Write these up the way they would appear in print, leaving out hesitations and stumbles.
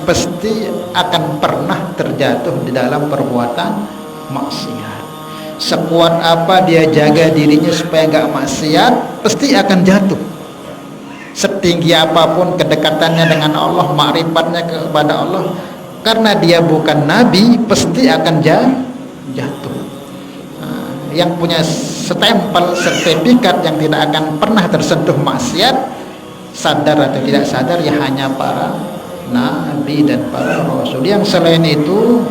pasti akan pernah terjatuh di dalam perbuatan maksiat. Sekuat apa dia jaga dirinya supaya nggak maksiat, pasti akan jatuh. Setinggi apapun kedekatannya dengan Allah, ma'rifatnya kepada Allah, karena dia bukan nabi, pasti akan jatuh. Yang punya stempel sertifikat yang tidak akan pernah tersentuh maksiat, sadar atau tidak sadar, ya hanya para nabi dan para rasul. Yang selain itu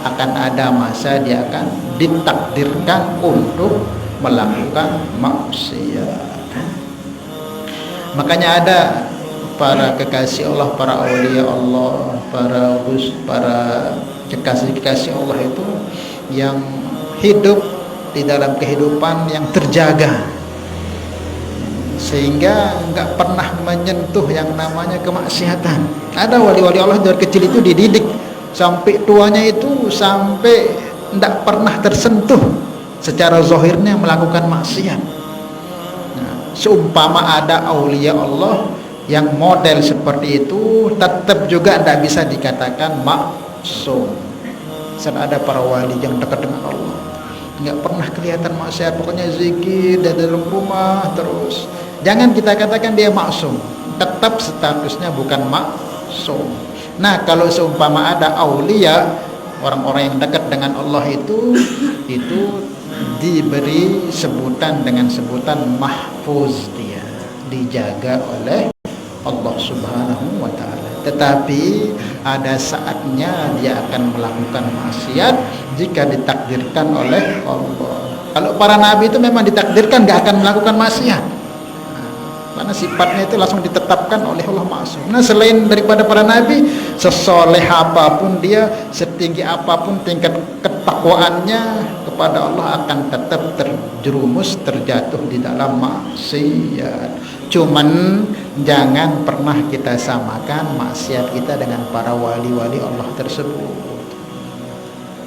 akan ada masa dia akan ditakdirkan untuk melakukan maksiat. Makanya ada para kekasih Allah, para aulia Allah, para kekasih-kekasih Allah itu yang hidup di dalam kehidupan yang terjaga, sehingga nggak pernah menyentuh yang namanya kemaksiatan. Ada wali-wali Allah dari kecil itu dididik sampai tuanya itu sampai tidak pernah tersentuh secara zahirnya melakukan maksiat. Seumpama ada aulia Allah yang model seperti itu, tetap juga tidak bisa dikatakan maksum. Ada para wali yang dekat dengan Allah, nggak pernah kelihatan maksiat, pokoknya zikir dari dalam rumah terus. Jangan kita katakan dia maksum, tetap statusnya bukan maksum. Nah, kalau seumpama ada aulia, orang-orang yang dekat dengan Allah itu diberi sebutan dengan sebutan mahfuz, dia dijaga oleh Allah Subhanahu wa ta'ala. Tetapi ada saatnya dia akan melakukan maksiat jika ditakdirkan oleh Allah. Kalau para nabi itu memang ditakdirkan gak akan melakukan maksiat, karena sifatnya itu langsung ditetapkan oleh Allah maksum. Nah, selain daripada para nabi, sesoleh apapun dia, setinggi apapun tingkat ketakwaannya kepada Allah, akan tetap terjerumus, terjatuh di dalam maksiat. Cuman jangan pernah kita samakan maksiat kita dengan para wali-wali Allah tersebut.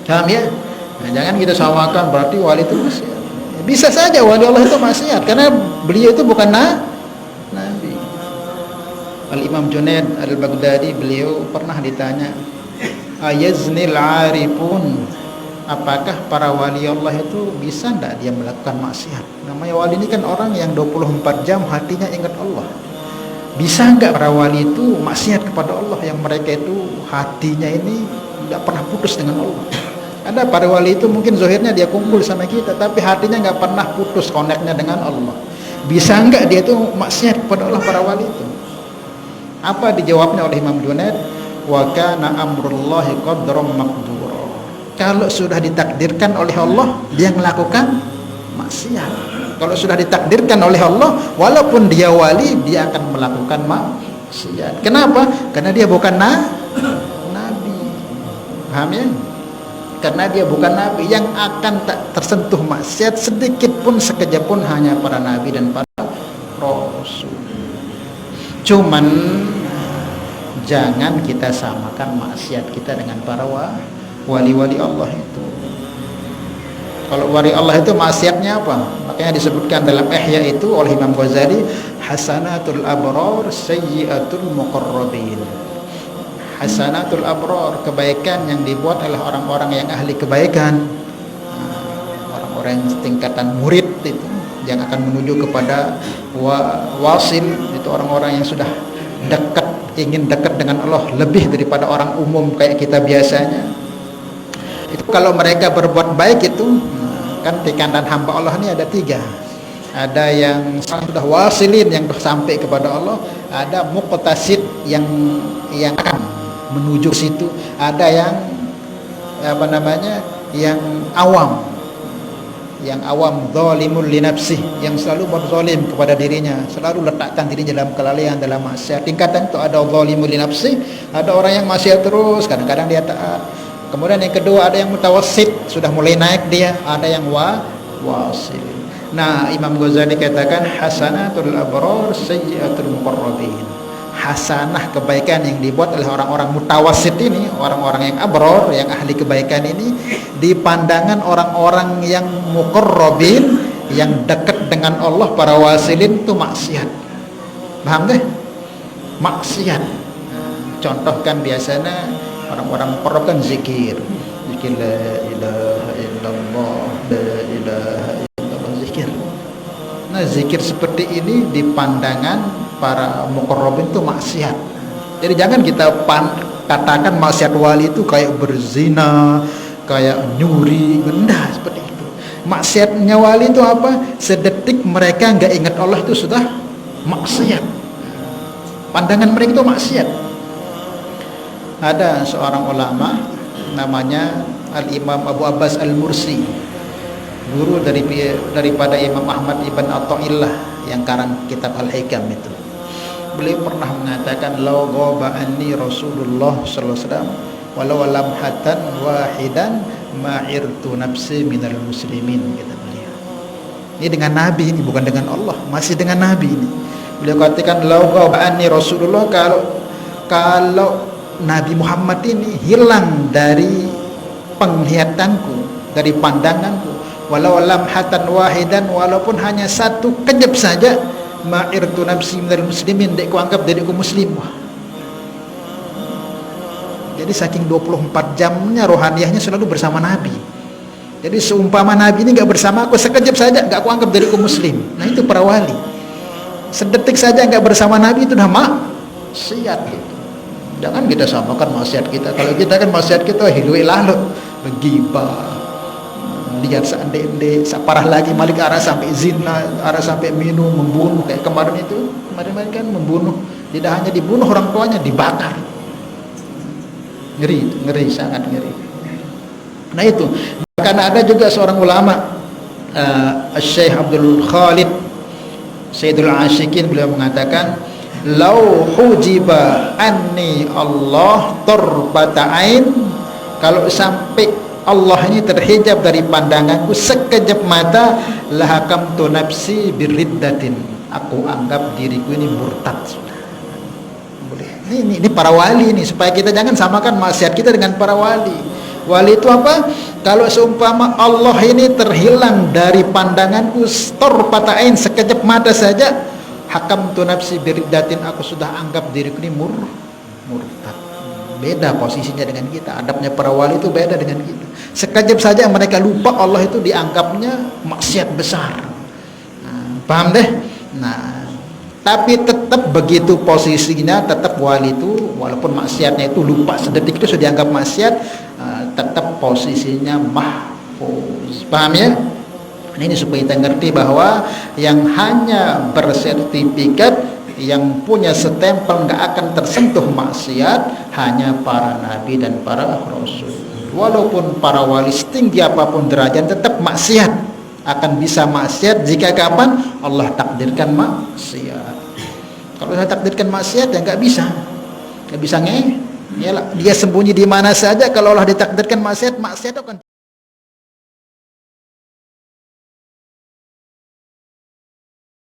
Paham ya? Nah, jangan kita samakan berarti wali itu maksiat. Bisa saja wali Allah itu maksiat, karena beliau itu bukan nabi. Al-Imam Junaid Al-Baghdadi, beliau pernah ditanya, ayaznil arifun, apakah para wali Allah itu bisa tidak dia melakukan maksiat? Namanya wali ini kan orang yang 24 jam hatinya ingat Allah. Bisa enggak para wali itu maksiat kepada Allah, yang mereka itu hatinya ini tidak pernah putus dengan Allah? Ada para wali itu mungkin zahirnya dia kumpul sama kita, tapi hatinya nggak pernah putus koneknya dengan Allah. Bisa enggak dia itu maksiat kepada Allah, para wali itu? Apa dijawabnya oleh Imam Junaid? Wa kana amrullahi qadran maqdura. Kalau sudah ditakdirkan oleh Allah, dia melakukan maksiat. Kalau sudah ditakdirkan oleh Allah, walaupun dia wali, dia akan melakukan maksiat. Kenapa? Karena dia bukan nabi. Paham ya? Karena dia bukan nabi. Yang akan tak tersentuh maksiat sedikit pun, sekejap pun, hanya para nabi dan para rasul. Cuman jangan kita samakan maksiat kita dengan para wali-wali Allah itu. Kalau wali Allah itu maksiatnya apa? Makanya disebutkan dalam Ihya itu oleh Imam Ghazali, hasanatul abrar sayyiatul muqarrabin. Hasanatul abrar, kebaikan yang dibuat oleh orang-orang yang ahli kebaikan, orang-orang yang tingkatan murid itu, yang akan menuju kepada wasil, itu orang-orang yang sudah dekat, ingin dekat dengan Allah lebih daripada orang umum kayak kita biasanya. Itu kalau mereka berbuat baik itu, kan tingkatan hamba Allah ini ada 3. Ada yang sudah wasilin, yang sudah sampai kepada Allah. Ada muqtasid, yang akan menuju situ. Ada yang yang awam. Yang awam, zalimul li nafsih, yang selalu berzalim kepada dirinya, selalu letakkan dirinya dalam kelalaian, dalam maksiat. Tingkatan itu ada zalimul li nafsih, ada orang yang maksiat terus, kadang-kadang dia taat. Kemudian yang kedua ada yang mutawassit, sudah mulai naik dia, ada yang wasil. Nah, Imam Ghazali katakan hasanatul abrar sayyiatul muqarrabin. Hasanah, kebaikan yang dibuat oleh orang-orang mutawassit ini, orang-orang yang abrar, yang ahli kebaikan ini, di pandangan orang-orang yang muqarrabin, yang dekat dengan Allah, para wasilin, itu maksiat. Paham deh? Maksiat. contohkan biasanya orang-orang Arab kan zikir la ilaha illallah, la ilaha illallah, zikir. Nah, zikir seperti ini di pandangan para muqarrabin itu maksiat. Jadi jangan kita katakan maksiat wali itu kayak berzina, kayak nyuri, benda seperti itu. Maksiatnya wali itu apa? Sedetik mereka nggak ingat Allah itu sudah maksiat. Pandangan mereka itu maksiat. Ada seorang ulama namanya Al-Imam Abu Abbas Al-Mursi, guru daripada Imam Ahmad Ibn Atha'illah yang karang kitab Al-Hikam itu. Beliau pernah mengatakan, "Lau ghaba anni Rasulullah sallallahu alaihi wasallam walau lamhatan wahidan ma'irtu nafsi minal muslimin," kata beliau. Ini dengan Nabi, ini bukan dengan Allah, masih dengan Nabi ini. Beliau katakan, "Lau ghaba anni Rasulullah," kalau Nabi Muhammad ini hilang dari penglihatanku, dari pandanganku, walau lamhatan wahidan, walaupun hanya satu kejap saja, ma'irtu nafsi minal muslimin, dekku anggap diriku muslim. Jadi saking 24 jamnya rohaniyahnya selalu bersama Nabi. Jadi seumpama Nabi ini gak bersama aku sekejap saja, gak aku anggap diriku muslim. Nah, itu para wali. Sedetik saja gak bersama Nabi itu udah maksiat gitu. Jangan kita samakan maksiat kita. Kalau kita kan maksiat kita hilui lalu begibah, lihat seandainya separah lagi, malik arah sampai zina, arah sampai minum, membunuh. Kayak kemarin kan membunuh, tidak hanya dibunuh orang tuanya, dibakar. Ngeri, sangat ngeri. Nah itu, karena ada juga seorang ulama, Syekh Abdul Khalid Sayyidul Asyikin, beliau mengatakan, "Lau hujiba anni Allah tarbata ain," kalau sampai Allah ini terhijab dari pandanganku sekejap mata, lahakamtu nafsi birriddatin, aku anggap diriku ini murtad sudah. Boleh. Ini para wali ini, supaya kita jangan samakan maksiat kita dengan para wali. Wali itu apa? Kalau seumpama Allah ini terhilang dari pandanganku tarbata ain, sekejap mata saja, hakamtu nafsi biriddatin, aku sudah anggap diriku ini murtad. Beda posisinya dengan kita. Adabnya para wali itu beda dengan kita. Sekejap saja mereka lupa, Allah itu dianggapnya maksiat besar. Paham deh? Nah, tapi tetap begitu posisinya, tetap wali itu walaupun maksiatnya itu lupa sedetik itu sudah dianggap maksiat, tetap posisinya mahfuz. Paham ya? Ini supaya kita ngerti bahwa yang hanya bersertifikat, yang punya stempel nggak akan tersentuh maksiat, hanya para nabi dan para rasul. Walaupun para wali setinggi apapun derajat, tetap maksiat. Akan bisa maksiat jika kapan Allah takdirkan maksiat. Kalau Allah takdirkan maksiat, ya nggak bisa dia sembunyi di mana saja. Kalau Allah ditakdirkan maksiat akan